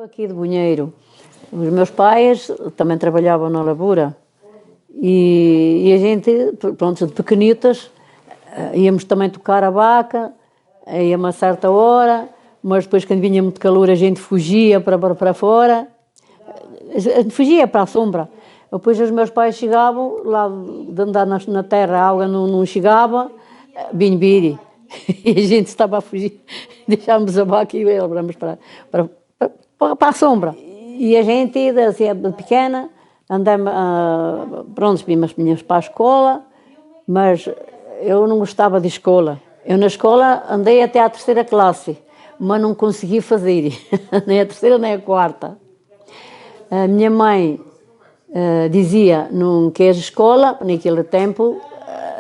Sou aqui de Bunheiro. Os meus pais também trabalhavam na lavoura e a gente, pronto, de pequenitas, íamos também tocar a vaca, a uma certa hora, mas depois quando vinha muito calor a gente fugia para fora, fugia para a sombra. Depois os meus pais chegavam, lá de andar na terra a água não chegava, vinha biri. E a gente estava a fugir, deixámos a vaca e vamos para a sombra. E a gente, assim, pequena, andamos, pronto, vinhamos para a escola, mas eu não gostava de escola. Eu na escola andei até à terceira classe, mas não consegui fazer, nem a terceira nem a quarta. A minha mãe dizia, não queres escola, naquele tempo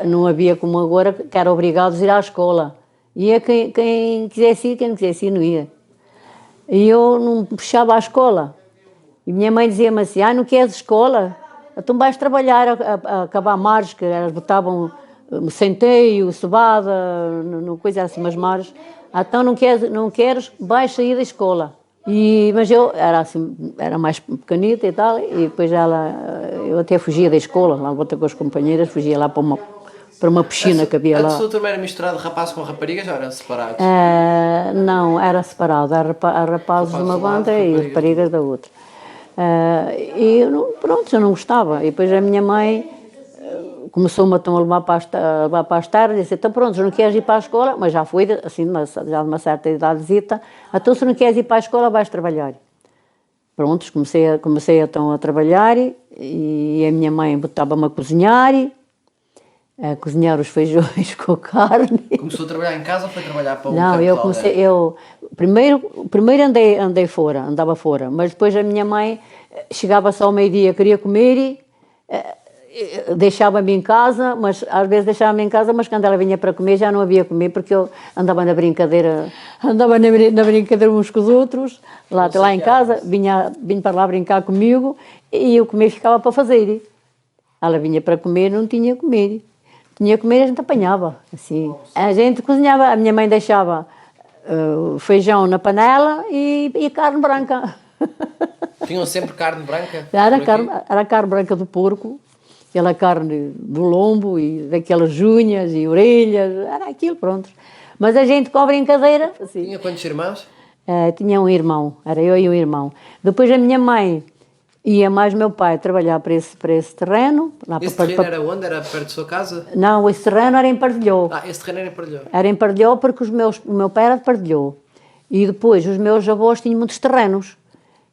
não havia como agora, que eram obrigados a ir à escola. Ia quem quisesse ir, quem não quisesse ir não ia. E eu não puxava à escola. E minha mãe dizia-me assim, não queres escola? Então vais trabalhar a cavar mares, que elas botavam centeio, cevada, coisa assim, umas mares. Então não queres, vais sair da escola. Mas eu era mais pequenita e tal, e depois eu até fugia da escola, lá volta com as companheiras, fugia lá para uma piscina que havia lá. A sua turma era misturada de rapazes com raparigas ou eram separados? Não, era separado, era rapazes de uma banda e raparigas da outra. E pronto, eu não gostava. E depois a minha mãe começou-me a levar para as tardes e disse, então pronto, não queres ir para a escola, mas já foi assim, já de uma certa idadezita, então se não queres ir para a escola vais trabalhar. Pronto, comecei então a trabalhar e a minha mãe botava-me a cozinhar os feijões com carne. Começou a trabalhar em casa ou foi trabalhar para o Não, eu primeiro andava fora, mas depois a minha mãe chegava só ao meio-dia, queria comer e deixava-me em casa, mas às vezes deixava-me em casa, mas quando ela vinha para comer já não havia comer, porque eu andava na brincadeira uns com os outros, lá em casa, vinha para lá brincar comigo e eu comer ficava para fazer. Ela vinha para comer, não tinha comer. Tinha comer, a gente apanhava, assim. A gente cozinhava, a minha mãe deixava feijão na panela e carne branca. Tinham sempre carne branca? Era carne branca do porco, aquela carne do lombo e daquelas unhas e orelhas, era aquilo, pronto. Mas a gente com a brincadeira... Assim. Tinha quantos irmãos? Tinha um irmão, era eu e um irmão. Depois a minha mãe ia mais meu pai trabalhar para esse terreno. Esse terreno era onde? Era perto da sua casa? Não, esse terreno era em Pardelhó. Esse terreno era em Pardelhó. Era em Pardelhó porque o meu pai era de Pardelhó. E depois os meus avós tinham muitos terrenos.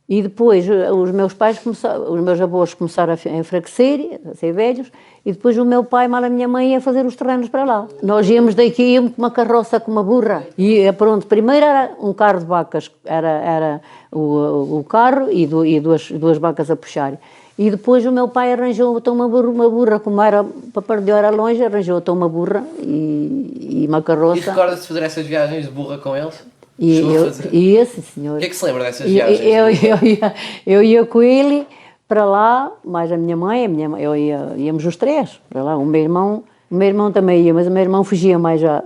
E depois os meus avós começaram a enfraquecer, a ser velhos, e depois o meu pai, mal a minha mãe, ia fazer os terrenos para lá. Nós íamos daqui com uma carroça, com uma burra. E pronto, primeiro era um carro de vacas, era o carro e duas vacas a puxar. E depois o meu pai arranjou então uma burra, como era para Pardelhó era longe, arranjou então uma burra e uma carroça. E recorda-se de fazer essas viagens de burra com eles? Sim, senhor. O que é que se lembra dessas viagens? Eu ia com ele para lá, mais a minha mãe, íamos os três para lá. O meu irmão também ia, mas o meu irmão fugia mais à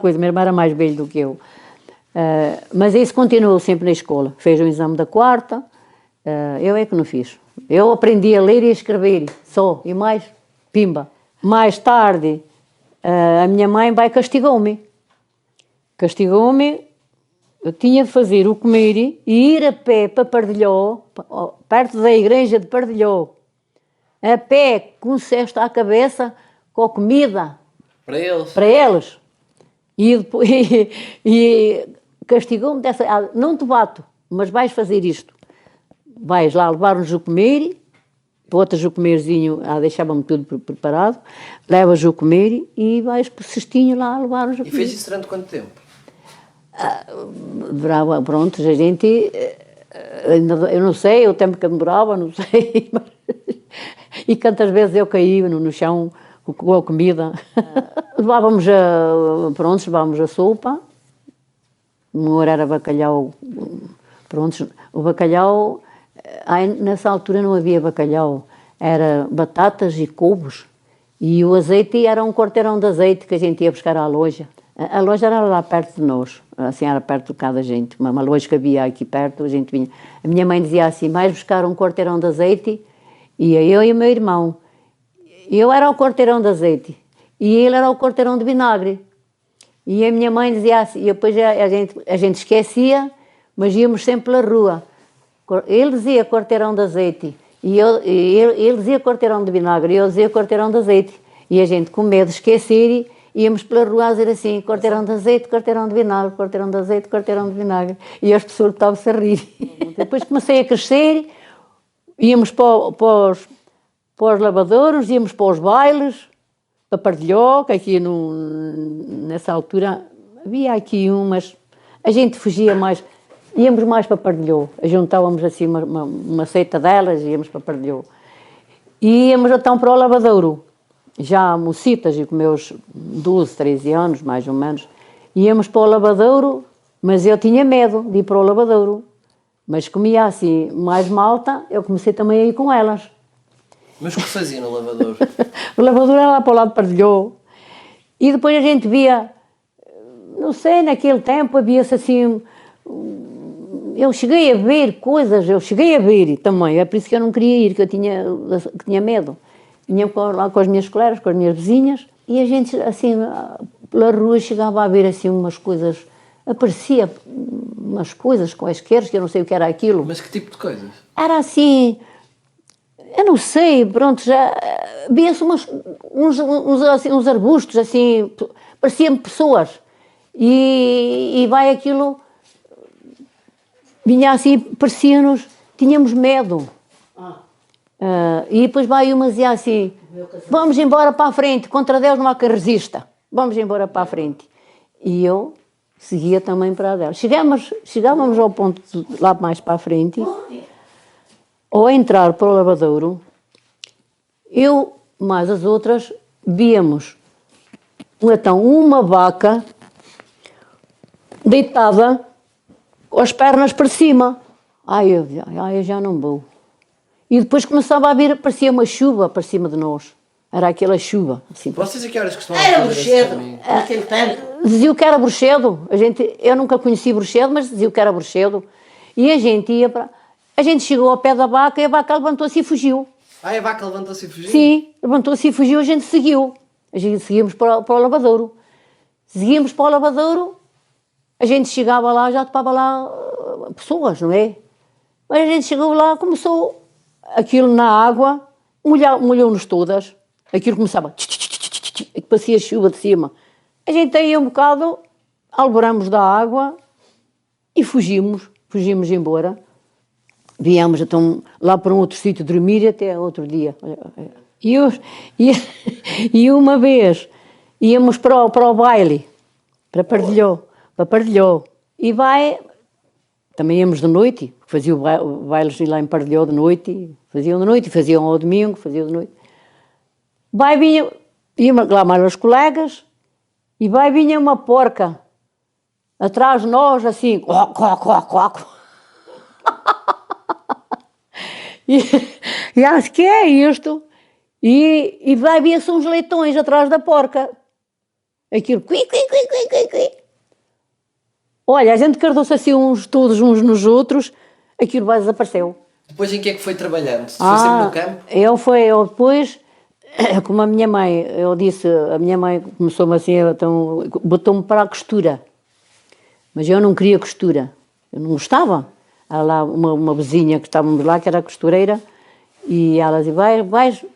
coisa. O meu irmão era mais velho do que eu. Mas isso continuou sempre na escola. Fez o exame da quarta, eu é que não fiz. Eu aprendi a ler e a escrever, só, e mais, pimba. Mais tarde, a minha mãe castigou-me, eu tinha de fazer o comer e ir a pé para Pardelhó, perto da igreja de Pardelhó, a pé, com um cesto à cabeça, com a comida. Para eles? E castigou-me não te bato, mas vais fazer isto. Vais lá levar-nos o comer, botas o comerzinho, deixava-me tudo preparado, levas o comer e vais com o cestinho lá levar-nos o comer. E fez isso durante quanto tempo? Demorava, pronto, a gente, eu não sei, o tempo que demorava, não sei, e quantas vezes eu caí no chão com a comida. Levávamos a sopa, o meu era bacalhau, pronto, o bacalhau, nessa altura não havia bacalhau, era batatas e couves, e o azeite era um quarteirão de azeite que a gente ia buscar à loja. A loja era lá perto de nós, assim, era perto de cada gente. Uma loja que havia aqui perto, a gente vinha. A minha mãe dizia assim, vais buscar um quarteirão de azeite, ia eu e o meu irmão. Eu era o quarteirão de azeite e ele era o quarteirão de vinagre. E a minha mãe dizia assim, e depois a gente esquecia, mas íamos sempre pela rua. Ele dizia quarteirão de azeite, ele dizia quarteirão de vinagre, e eu dizia quarteirão de azeite. E a gente, com medo de esquecer, íamos pela rua a dizer assim, quarteirão de azeite, quarteirão de vinagre, quarteirão de azeite, quarteirão de vinagre. E as pessoas estavam-se a rir. Depois comecei a crescer, íamos para os lavadouros, íamos para os bailes, para Pardilhó, que aqui nessa altura havia aqui umas, a gente fugia mais, íamos mais para Pardilhó, juntávamos assim uma seita delas, íamos para Pardilhó. E íamos então para o lavadouro, já mocitas e com meus 12, 13 anos, mais ou menos, íamos para o lavadouro, mas eu tinha medo de ir para o lavadouro, mas como ia assim mais malta, eu comecei também a ir com elas. Mas o que fazia no lavador? O lavador era lá para o lado de Pardilhó. E depois a gente via, não sei, naquele tempo havia-se assim, eu cheguei a ver coisas, também, é por isso que eu não queria ir, que eu tinha medo. Vinha lá com as minhas colegas, com as minhas vizinhas, e a gente assim, pela rua chegava a ver assim umas coisas, aparecia umas coisas quaisquer, que eu não sei o que era aquilo. Mas que tipo de coisas? Era assim... Eu não sei, pronto, já via-se uns arbustos, assim, pareciam pessoas. E vai aquilo, vinha assim, parecia-nos, tínhamos medo. E depois vai uma e dizia assim, vamos embora para a frente, contra Deus não há quem resista. Vamos embora para a frente. E eu seguia também para a dela. Chegávamos ao ponto lá mais para a frente... Ao entrar para o lavadouro, eu, mais as outras, víamos então uma vaca deitada com as pernas para cima. Eu já não vou. E depois começava a vir, parecia uma chuva para cima de nós. Era aquela chuva. Assim. Vocês a que horas costumavam Era fazer bruxedo, naquele tempo. Dizia que era bruxedo. Eu nunca conheci bruxedo, mas dizia que era bruxedo. E a gente ia para... A gente chegou ao pé da vaca e a vaca levantou-se e fugiu. Ah, a vaca levantou-se e fugiu? Sim, levantou-se e fugiu, a gente seguiu. A gente seguimos para o lavadouro. Seguimos para o lavadouro, a gente chegava lá, já estava lá pessoas, não é? Mas a gente chegou lá, começou aquilo na água, molhou-nos todas. Aquilo começava, parecia chuva de cima. A gente aí um bocado, alboramos da água e fugimos embora. Viemos então lá para um outro sítio dormir até outro dia. E uma vez íamos para o baile, para Pardilhó. E também íamos de noite, fazia o baile lá em Pardilhó de noite, faziam ao domingo, faziam de noite. Íamos lá mais os colegas, e vinha uma porca atrás de nós, assim, E acho que é isto. E via-se uns leitões atrás da porca. Aquilo, qui. Olha, a gente cardou-se assim todos uns nos outros, aquilo desapareceu. Depois em que é que foi trabalhando? Foi sempre no campo? Eu depois, como a minha mãe, a minha mãe começou-me assim, então, botou-me para a costura. Mas eu não queria costura, eu não gostava. Há lá uma vizinha que estávamos lá, que era costureira, e ela dizia,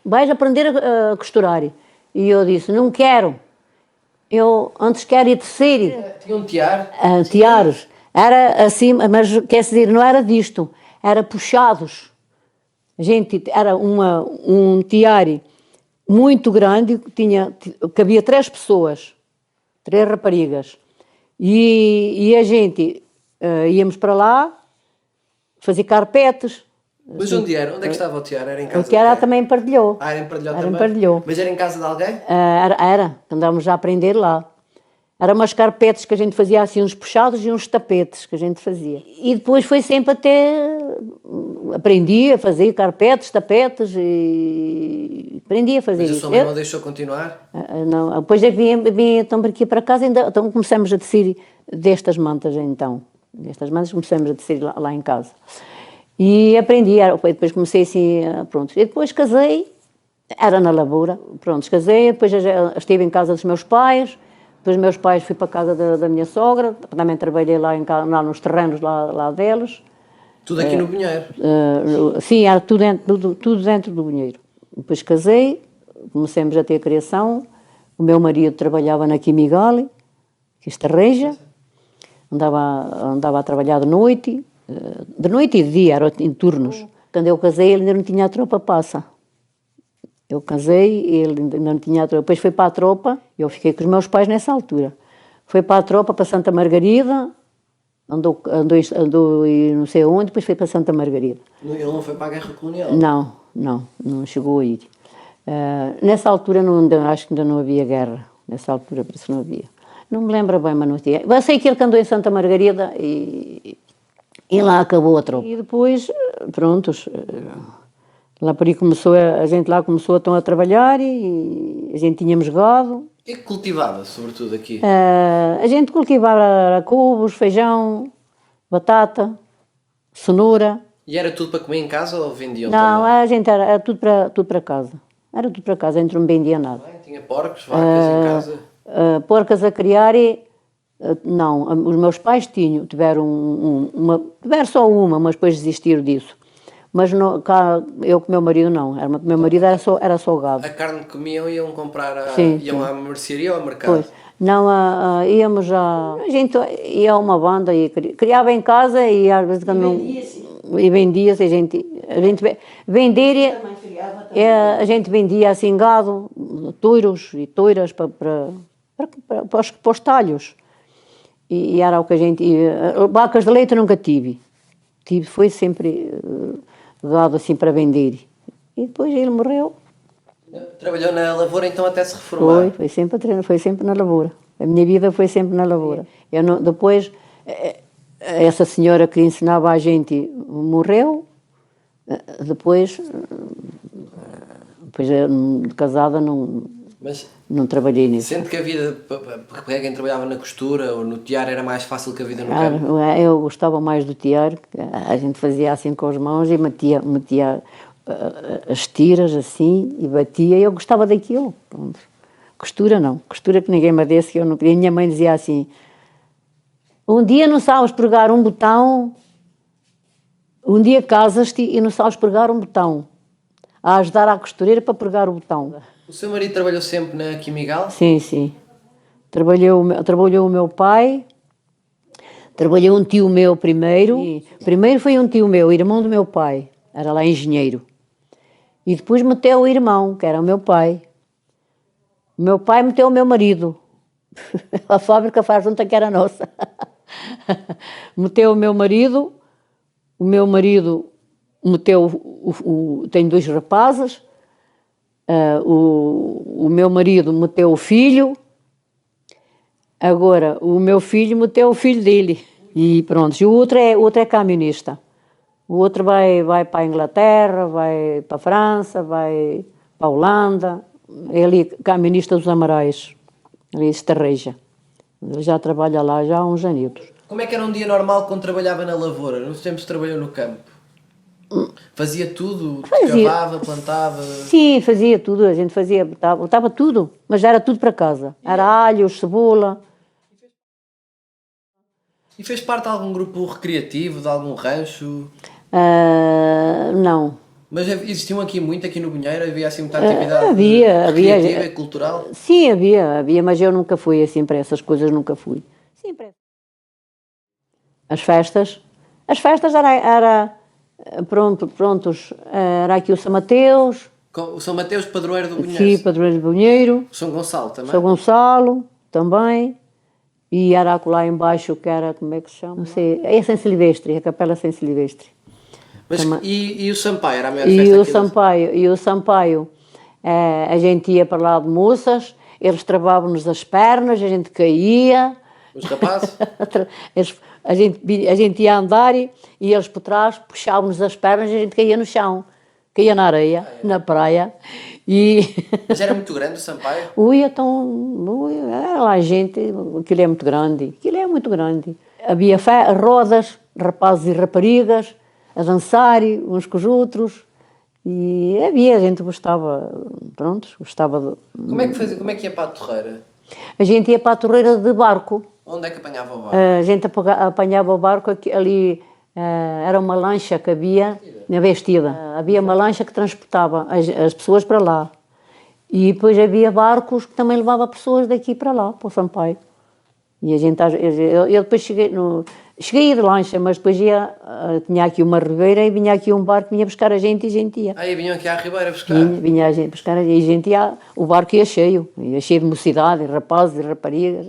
vais aprender a costurar. E eu disse, não quero, eu antes quero ir tecer. Tinha um tiar? Tiares. Era assim, mas quer dizer, não era disto, era puxados. Era um tiare muito grande, cabia 3 pessoas, 3 raparigas. E a gente íamos para lá, fazer carpetes. Mas onde era? Onde é que estava o tiar? Era em casa? O tiar era também em Pardilhó. Ah, era em Pardilhó Era também? em Pardilhó. Mas era em casa de alguém? Era, andávamos a aprender lá. Era umas carpetes que a gente fazia assim, uns puxados e uns tapetes que a gente fazia. E depois foi sempre até... Aprendi a fazer carpetes, tapetes e aprendi a fazer Mas a isso. sua mãe não deixou continuar? Não, depois vim então para aqui para casa, então começamos a tecer destas mantas então. Destas mantas começamos a tecer lá em casa. E aprendi, depois comecei assim, pronto. E depois casei, era na lavoura, pronto, casei, depois estive em casa dos meus pais, depois meus pais fui para a casa da minha sogra, também trabalhei lá nos terrenos lá deles. Tudo aqui no Pinheiro? Sim, era tudo dentro do Pinheiro. Depois casei, comecemos a ter a criação, o meu marido trabalhava na Quimigali, que Estarreja, andava a trabalhar de noite e de dia, era em turnos. Quando eu casei, ele ainda não tinha a tropa passa. Eu casei, ele ainda não tinha a tropa. Depois foi para a tropa, eu fiquei com os meus pais nessa altura. Foi para a tropa, para Santa Margarida, andou e não sei onde, depois foi para Santa Margarida. Ele não foi para a Guerra Colonial? Não chegou a ir. Nessa altura, acho que ainda não havia guerra. Nessa altura, por isso não havia. Não me lembro bem, mas não tinha. Eu sei que ele andou em Santa Margarida e lá acabou a tropa. E depois, prontos, lá por aí a gente lá começou então a trabalhar e a gente tínhamos gado. O que é que cultivava, sobretudo aqui? A gente cultivava cubos, feijão, batata, cenoura. E era tudo para comer em casa ou vendiam Não, também? a gente era tudo para casa. Era tudo para casa, a gente não vendia nada. Tinha porcos, vacas em casa? Porcas a criar, não, os meus pais tiveram só uma, mas depois desistiram disso. Mas eu com o meu marido não, o meu marido era só gado. A carne que comiam iam comprar, iam à mercearia ou ao mercado? Pois. Não, íamos a gente ia a uma banda e criava em casa e às vezes e vendia-se, a gente vender, a gente vendia assim gado, touros e touras para os talhos. E era o que a gente... vacas de leite nunca tive. Foi sempre gado assim para vender. E depois ele morreu. Trabalhou na lavoura então até se reformar? Foi sempre na lavoura. A minha vida foi sempre na lavoura. Depois, essa senhora que ensinava a gente morreu. Depois casada, não trabalhei nisso. Sente que a vida, para quem trabalhava na costura ou no tear, era mais fácil que a vida no campo? Eu gostava mais do tear, a gente fazia assim com as mãos e metia as tiras assim e batia, e eu gostava daquilo. Pronto. Costura não, costura que ninguém me desse, que eu não queria. Minha mãe dizia assim: um dia não sabes pregar um botão, um dia casas-te e não sabes pregar um botão, a ajudar a costureira para pregar o botão. O seu marido trabalhou sempre na Quimigal? Sim. Trabalhou o meu pai, trabalhou um tio meu primeiro. Primeiro foi um tio meu, irmão do meu pai, era lá engenheiro. E depois meteu o irmão, que era o meu pai. O meu pai meteu o meu marido. A fábrica faz junta que era nossa. Meteu o meu marido meteu, tem 2 rapazes, o meu marido meteu o filho, agora o meu filho meteu o filho dele. E pronto, e o outro é camionista. O outro vai para a Inglaterra, vai para a França, vai para a Holanda. Ele é camionista dos Amarais, ali em Estarreja. Ele já trabalha lá já há uns anitos. Como é que era um dia normal quando trabalhava na lavoura, nos tempos que trabalhou no campo? Fazia tudo? Cavava, plantava? Sim, fazia tudo, a gente botava tudo, mas era tudo para casa. Era alho, cebola. E fez parte de algum grupo recreativo, de algum rancho? Não. Mas existiam aqui no Pinheiro? Havia assim muita atividade havia e cultural? Sim, havia, mas eu nunca fui assim para essas coisas, nunca fui. Sim, As festas era era aqui o São Mateus. O São Mateus, padroeiro do Pinheiro? Sim, padroeiro do Pinheiro. São Gonçalo também? São Gonçalo também. E era lá embaixo que era, como é que se chama? Não sei, é São Silvestre, a Capela São Silvestre. Mas, e o Sampaio, era a maior festa? E o Sampaio, a gente ia para lá de moças, eles travavam-nos as pernas, a gente caía. Os rapazes? A gente ia andar e eles por trás puxavam-nos as pernas e a gente caía no chão. Caía na areia, na praia. Mas era muito grande o Sampaio? Era lá gente, aquilo é muito grande. Aquilo é muito grande. Havia rodas, rapazes e raparigas, a dançar uns com os outros. E a gente gostava, pronto, gostava de... Como é que fazia? Como é que ia para a torreira? A gente ia para a torreira de barco. Onde é que apanhava o barco? A gente apanhava o barco ali, era uma lancha que havia na Vestida. Havia uma lancha que transportava as pessoas para lá. E depois havia barcos que também levavam pessoas daqui para lá, para o Sampaio. E a gente, eu depois cheguei de lancha, mas depois tinha aqui uma ribeira e vinha aqui um barco, vinha buscar a gente e a gente ia. Aí vinham aqui à ribeira buscar? Vinha a gente buscar e a gente ia, o barco ia cheio de mocidade, rapazes e raparigas.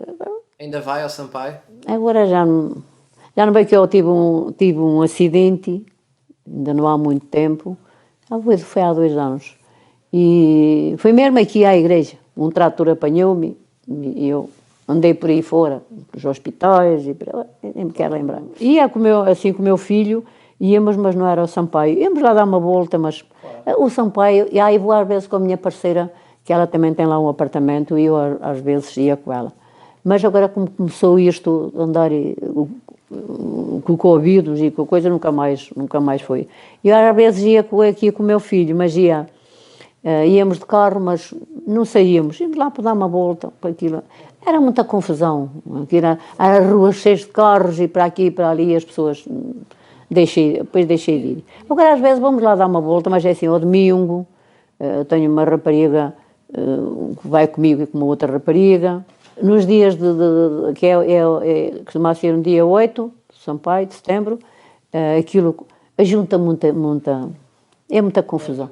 Ainda vai ao Sampaio? Agora já não veio que eu tive um acidente, ainda não há muito tempo, foi há 2 anos. E foi mesmo aqui à igreja, um trator apanhou-me e eu andei por aí fora, nos hospitais, nem me quero lembrar. Ia com o meu filho, íamos, mas não era o Sampaio. Íamos lá dar uma volta, mas o Sampaio, e aí vou às vezes com a minha parceira, que ela também tem lá um apartamento, e eu às vezes ia com ela. Mas agora como começou isto, andar com Covid e com coisa, nunca mais foi. E às vezes ia aqui com o meu filho, mas íamos de carro, mas não saíamos. Íamos lá para dar uma volta, para aquilo. Era muita confusão. Era ruas cheias de carros e para aqui e para ali as pessoas... Depois deixei de ir. Agora às vezes vamos lá dar uma volta, mas é assim, ao domingo, tenho uma rapariga que vai comigo e com uma outra rapariga. Nos dias que costuma ser um dia 8 de Sampaio, de setembro, aquilo ajunta é muita confusão.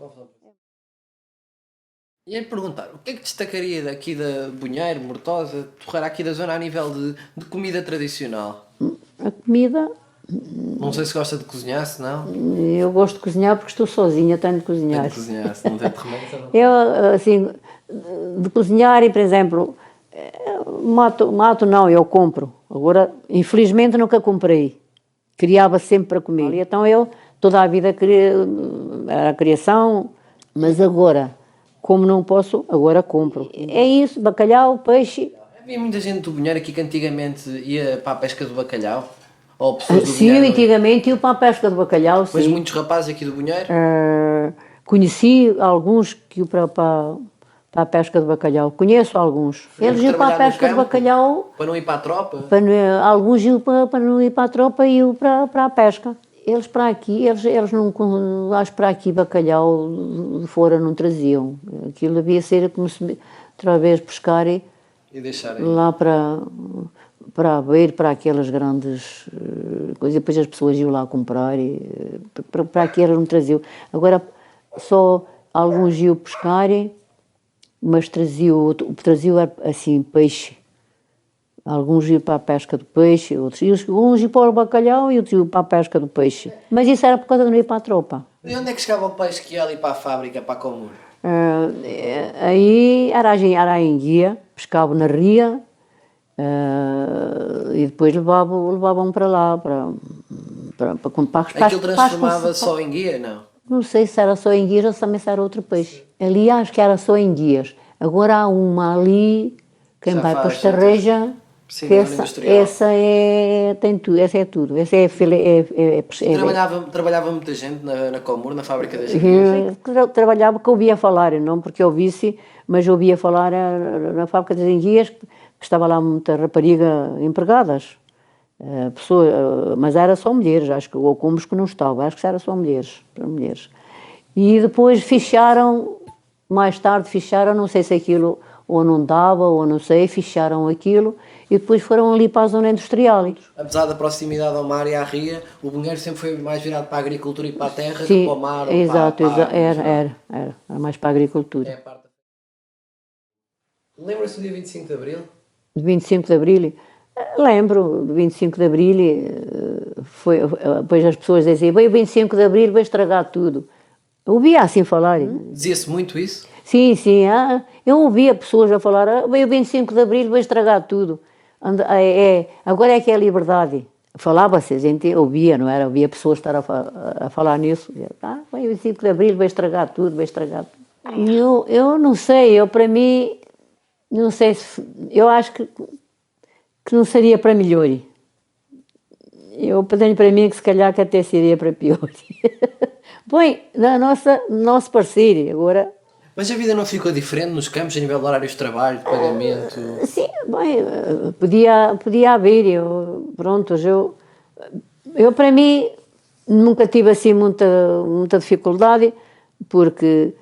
E aí perguntar, o que é que destacaria daqui da Bunheiro, Mortosa, Torreira, aqui da zona a nível de comida tradicional? A comida... Não sei se gosta de cozinhar, se não. Eu gosto de cozinhar porque estou sozinha, tenho de cozinhar. Tem de cozinhar, se não tem de remédio. Eu, assim, de cozinhar e, por exemplo, mato não, eu compro. Agora, infelizmente, nunca comprei. Criava sempre para comer. Então eu, toda a vida, era a criação, mas agora, como não posso, agora compro. É isso, bacalhau, peixe. Havia muita gente do Bunheiro aqui que antigamente ia para a pesca do bacalhau? Ou pessoas do Sim, Bunheiro? antigamente ia para a pesca do bacalhau, sim. Mas muitos rapazes aqui do Bunheiro? Conheci alguns que iam para a pesca do bacalhau. Conheço alguns. Eles iam para a pesca do bacalhau... Para não ir para a tropa? Alguns iam para não ir para a tropa e iam para a pesca. Eles para aqui, eles não... Acho para aqui bacalhau de fora não traziam. Aquilo devia ser como se outra vez pescarem lá para ver para aquelas grandes coisas, depois as pessoas iam lá comprar e para aqui elas não traziam. Agora só alguns iam pescar, mas traziam assim peixe. Alguns iam para a pesca do peixe, uns iam para o bacalhau e outros iam para a pesca do peixe. Mas isso era por causa de não ir para a tropa. E onde é que chegava o peixe que ia ali para a fábrica, para a Comur? Aí era a enguia, pescavam na ria. E depois levavam para lá para aquilo transformava só em guia, não? Não sei se era só em guias ou também se era outro peixe. Ali acho que era só em guias. Agora há uma ali, quem vai para Estarreja, que essa tem tudo, essa é tudo. Essa é trabalhava muita gente na Comur, na fábrica das enguias? Trabalhava, que eu ouvia falar, não porque eu visse, mas eu ouvia falar na fábrica das enguias, que estava lá muita rapariga empregadas, mas era só mulheres, acho que, ou como que não estava, acho que era só mulheres. E depois mais tarde ficharam, não sei se aquilo ou não dava, ou não sei, ficharam aquilo, e depois foram ali para a zona industrial. Apesar da proximidade ao mar e à ria, o Bunheiro sempre foi mais virado para a agricultura e para a terra, sim, que para o mar ou exato, para a era mais para a agricultura. Lembra-se do dia 25 de Abril? De 25 de Abril? Lembro, de 25 de Abril, depois as pessoas diziam, bem, o 25 de Abril vai estragar tudo. Eu ouvia assim falar. Dizia-se muito isso? Sim, sim. Eu ouvia pessoas a falar, veio o 25 de Abril, vai estragar tudo. Agora é que é a liberdade. Falava-se, a gente ouvia, não era? Ouvia pessoas estar a falar nisso. Veio o 25 de Abril, vai estragar tudo, vai estragar tudo. E eu não sei, para mim, não sei se. Eu acho que não seria para melhor. Eu tenho para mim que se calhar que até seria para pior. Bem, nosso parecer, agora. Mas a vida não ficou diferente nos campos a nível de horários de trabalho, de pagamento? Sim, bem, podia haver, pronto, eu para mim nunca tive assim muita dificuldade, porque,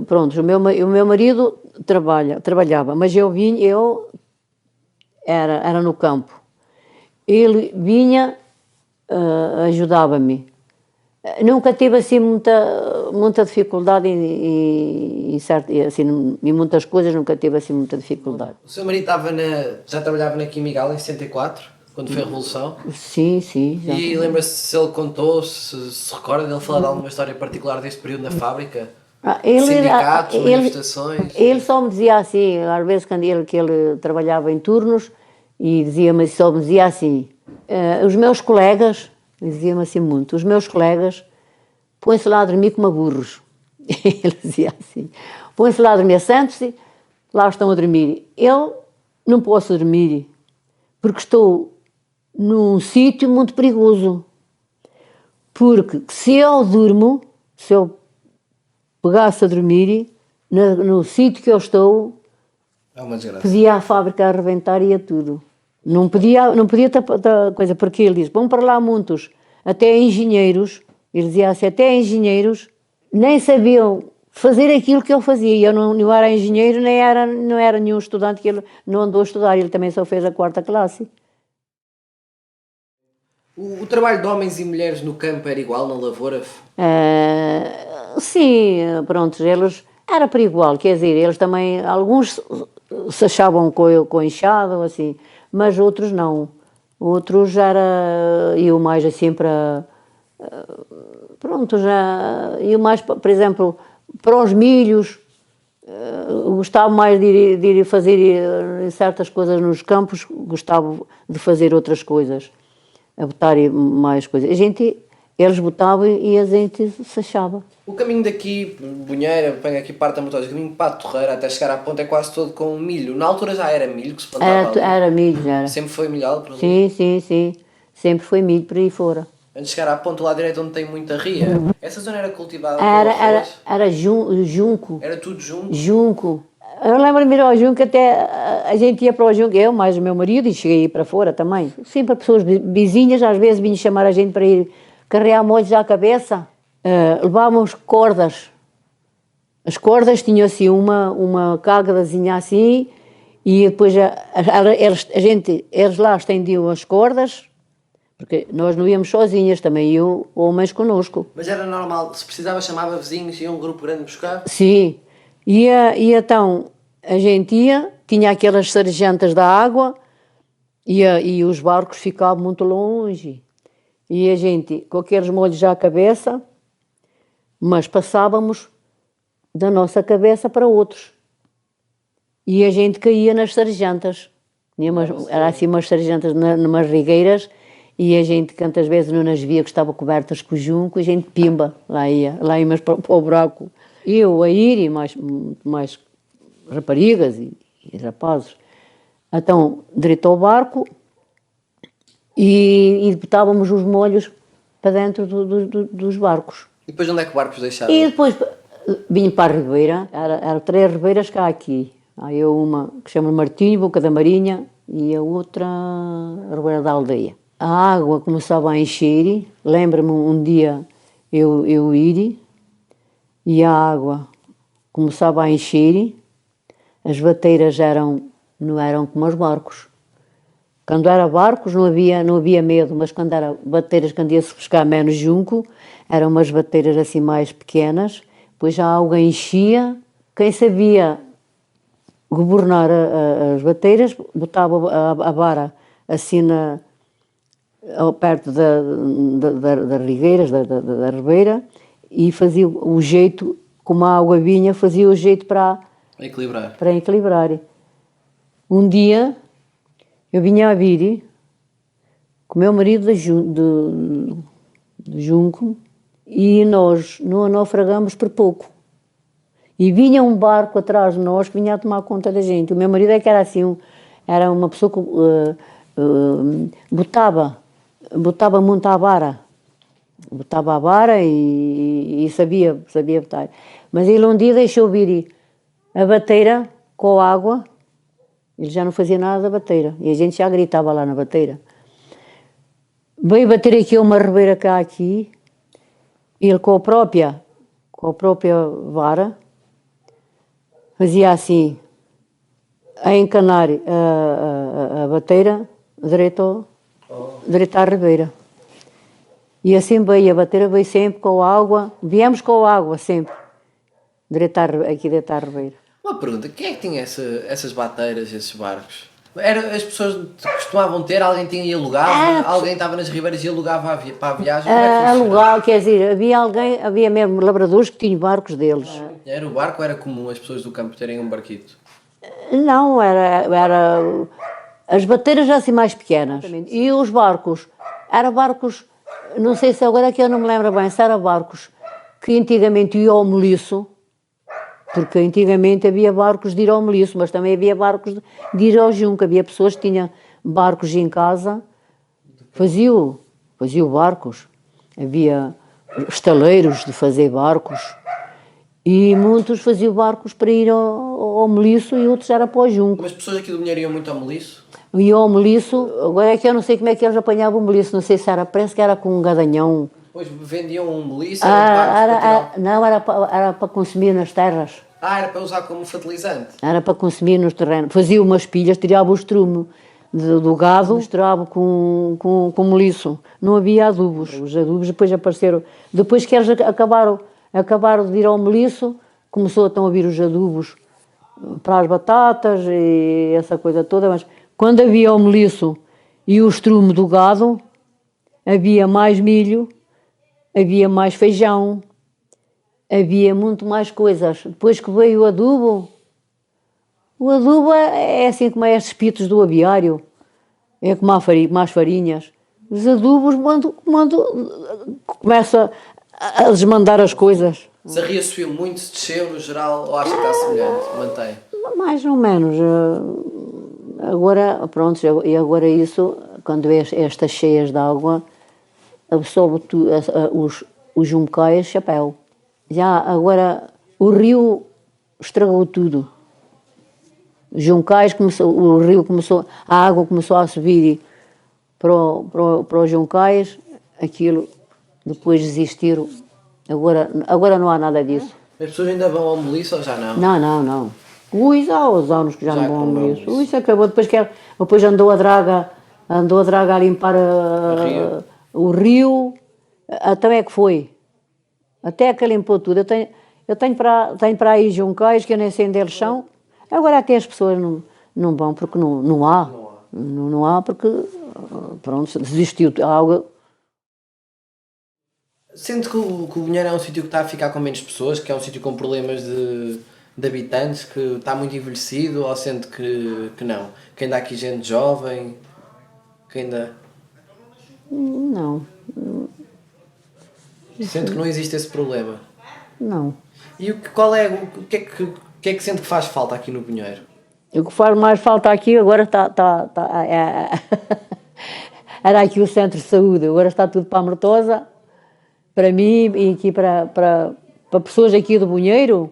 pronto, o meu marido trabalhava, mas eu era no campo. Ele vinha, ajudava-me. Nunca tive assim muita dificuldade assim, em muitas coisas, nunca tive assim muita dificuldade. O seu marido já trabalhava na Quimigal em 64, quando foi a Revolução? Sim, sim. Já. E lembra-se se ele contou, se recorda dele falar de alguma história particular deste período na fábrica? Sindicatos, manifestações? Ele só me dizia assim, às vezes quando ele trabalhava em turnos, e só me dizia assim, os meus colegas, dizia-me assim muito, os meus colegas põem-se lá a dormir como a burros. Ele dizia assim, põem-se lá a dormir, sentam-se, lá estão a dormir. Eu não posso dormir, porque estou num sítio muito perigoso. Porque se eu pegasse a dormir, no sítio que eu estou, É uma desgraça. podia a fábrica arrebentar e ia tudo. Não podia coisa, porque ele diz, vão para lá muitos, até engenheiros, ele dizia assim, até engenheiros, nem sabiam fazer aquilo que eu fazia. Eu não era engenheiro, não era nenhum estudante, que ele não andou a estudar, ele também só fez a 4ª classe. O trabalho de homens e mulheres no campo era igual na lavoura? Sim, pronto, era para igual, quer dizer, eles também, alguns se achavam com enxado, assim, mas outros não. Outros iam mais assim pronto, iam mais, por exemplo, para os milhos, gostava mais de ir fazer certas coisas nos campos, gostava de fazer outras coisas, a botar mais coisas. Eles botavam e a gente se achava. O caminho daqui, Bunheira, pega aqui parte da motoria, o caminho para a Torreira até chegar à ponta é quase todo com milho. Na altura já era milho que se plantava ali? Era milho, já era. Sempre foi milhado por ali? Sim. Sempre foi milho por aí fora. Antes de chegar à ponta lá direita onde tem muita ria, essa zona era cultivada com Era arroz? junco. Era tudo junto? Junco. Eu lembro-me de ir ao junco, até a gente ia para o junco, eu mais o meu marido, e cheguei a ir para fora também. Sempre pessoas vizinhas, às vezes vinham chamar a gente para ir carregar molhos à cabeça. Levávamos cordas. As cordas tinham assim uma cágadazinha assim, e depois eles lá estendiam as cordas, porque nós não íamos sozinhas, também iam homens connosco. Mas era normal, se precisava chamava vizinhos e ia um grupo grande buscar? Sim, e então a gente tinha aquelas sargentas da água, e os barcos ficavam muito longe, e a gente com aqueles molhos à cabeça, mas passávamos da nossa cabeça para outros, e a gente caía nas sargentas. Era assim umas sargentas numas rigueiras, e a gente, quantas vezes não nas via que estavam cobertas com junco, a gente pimba, lá íamos para o buraco. Eu a ir, e mais raparigas e rapazes. Então, direito ao barco, e botávamos os molhos para dentro dos barcos. E depois onde é que o barco vos deixava? E depois vinha para a ribeira, eram 3 ribeiras cá aqui. Há uma que se chama Martinho, Boca da Marinha, e a outra, a Ribeira da Aldeia. A água começava a encher, lembro-me um dia eu ir, e a água começava a encher, as bateiras não eram como os barcos. Quando era barcos não havia medo, mas quando era bateiras, quando ia-se buscar menos junco, eram umas bateiras assim mais pequenas, depois a água enchia, quem sabia governar as bateiras, botava a vara assim perto das rigueiras, da ribeira, e fazia o jeito como a água vinha, fazia o jeito para Equilibrar. equilibrar. Um dia, eu vinha a vir com o meu marido de Junco e nós não naufragamos por pouco. E vinha um barco atrás de nós que vinha a tomar conta da gente. O meu marido é que era assim, era uma pessoa que botava muito à vara. Botava a vara e sabia botar. Mas ele um dia deixou vir a bateira com água, ele já não fazia nada da bateira, e a gente já gritava lá na bateira. Veio bater aqui uma ribeira cá aqui, ele com a própria vara, fazia assim, a encanar a bateira direito à ribeira. E assim veio, a bateira veio sempre com a água, viemos com a água sempre, aqui direito à ribeira. Uma pergunta, quem é que tinha essas bateiras, esses barcos? As pessoas costumavam ter, alguém tinha e alugava, alguém estava nas ribeiras e alugava para a viagem? Como é que alugava, quer dizer, havia mesmo labradores que tinham barcos deles. Era o barco ou era comum as pessoas do campo terem um barquito? Não, era as bateiras já assim mais pequenas. E os barcos, eram barcos, não sei se agora é que eu não me lembro bem, se eram barcos que antigamente iam ao Meliço, porque antigamente havia barcos de ir ao Meliço, mas também havia barcos de ir ao Junco. Havia pessoas que tinham barcos em casa, faziam barcos. Havia estaleiros de fazer barcos e muitos faziam barcos para ir ao Meliço e outros era para o Junco. Mas pessoas aqui do Minheiro iam muito ao Meliço? Iam ao Meliço, agora é que eu não sei como é que eles apanhavam o Meliço, não sei se era, parece que era com um gadanhão. Depois vendiam um Meliço? Não, era para consumir nas terras. Era para usar como fertilizante? Era para consumir nos terrenos. Fazia umas pilhas, tirava o estrume do gado, misturava com meliço. Não havia adubos. Os adubos depois apareceram. Depois que eles acabaram de ir ao meliço, começou então a vir os adubos para as batatas e essa coisa toda. Mas quando havia o meliço e o estrume do gado, havia mais milho, havia mais feijão, havia muito mais coisas. Depois que veio o adubo é assim como é estes pitos do aviário, é como as farinhas. Os adubos começa a desmandar as coisas. Se subiu muito, se desceu no geral, ou acha que está semelhante? Mantém? Mais ou menos. Agora, pronto, e agora isso, quando estas cheias de água, absorve os juncais, chapéu. Já agora o rio estragou tudo. Os juncais o rio começou, a água começou a subir para os juncais, aquilo depois desistiram. Agora não há nada disso. As pessoas ainda vão ao Meliço ou já não? Não. Há os anos que já não vão ao Meliço. Isso acabou depois andou a draga a limpar o rio. Até é que foi. Até que limpou tudo. Eu tenho para aí juncais que eu nem sei onde eles são. Agora até as pessoas não vão porque não há. Não há porque, pronto, desistiu a água. Sente que o Vinheiro é um sítio que está a ficar com menos pessoas, que é um sítio com problemas de habitantes, que está muito envelhecido, ou sente que não? Que ainda há aqui gente jovem? Que ainda... Não. Sente que não existe esse problema? Não. E o que é que sente que faz falta aqui no Vinheiro? O que faz mais falta aqui agora era aqui o centro de saúde, agora está tudo para a Mortosa, para mim e aqui para pessoas aqui do Vinheiro.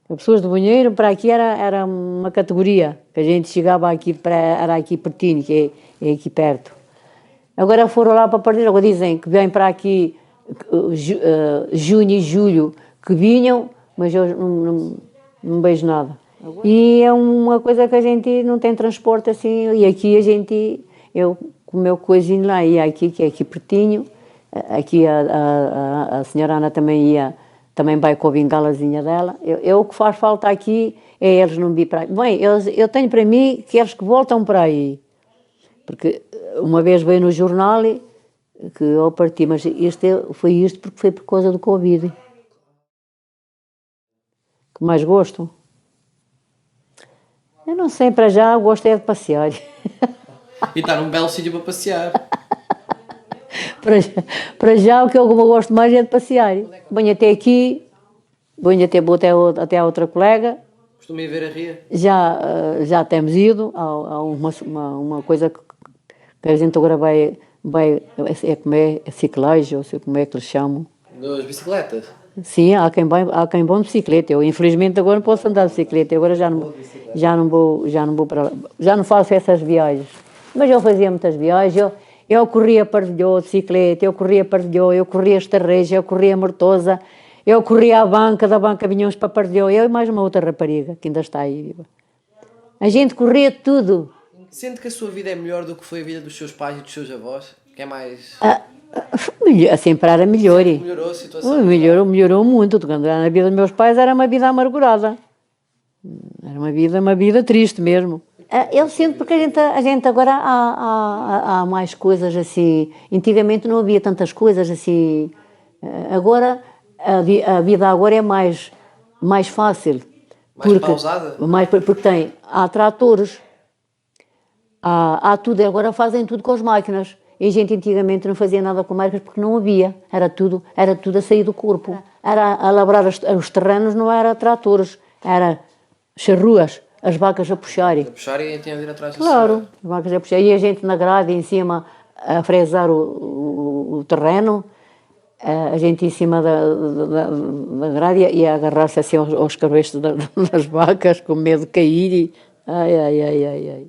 Para pessoas do Vinheiro, para aqui era uma categoria, que a gente chegava aqui, era aqui pertinho, que é aqui perto. Agora foram lá para partir, agora dizem que vêm para aqui junho e julho, que vinham, mas eu não vejo nada. E é uma coisa que a gente não tem transporte assim, e aqui eu com o meu coisinho lá ia aqui, que é aqui pertinho, aqui a senhora Ana também vai com a bengalazinha dela. O que faz falta aqui é eles não vir para aí. Bem, eu tenho para mim que eles que voltam para aí, porque uma vez veio no jornal que eu parti, mas foi isto porque foi por causa do Covid. que mais gosto? Eu não sei, para já eu gosto é de passear. E está num belo sítio para passear. Para já o que eu gosto mais é de passear. Venho até aqui, vou até a outra colega. Costuma ir ver a ria? Já temos ido, há uma coisa que a gente agora vai como é ciclagem, ou sei como é que eles chamam. Das bicicletas? Sim, há quem vá de bicicleta. Eu infelizmente agora não posso andar de bicicleta, eu agora já não vou para lá, já não faço essas viagens. Mas eu fazia muitas viagens, eu corria Partilhó de bicicleta, eu corria Partilhó, eu corria Estarreja, eu corria Mortosa, eu corria à banca, da banca vinhamos para Partilhó, eu e mais uma outra rapariga que ainda está aí viva. A gente corria tudo. Sente que a sua vida é melhor do que foi a vida dos seus pais e dos seus avós? Que é mais... Sempre era melhor. Melhorou a situação? Melhorou muito. Quando era na vida dos meus pais era uma vida amargurada. Era uma vida triste mesmo. Eu sinto porque a gente agora há mais coisas assim. Antigamente não havia tantas coisas assim. Agora, a vida agora é mais fácil. Mais pausada? Porque há tratores, há tudo, agora fazem tudo com as máquinas. E a gente antigamente não fazia nada com máquinas porque não havia. Era tudo a sair do corpo. Era a labrar os terrenos, não era tratores, era charruas, as vacas a puxarem. A puxarem e tinham de ir atrás da Claro, as vacas a puxar. E a gente na grade em cima a fresar o terreno, a gente em cima da grade e a agarrar-se assim aos cabestos das vacas com medo de cair. Ai.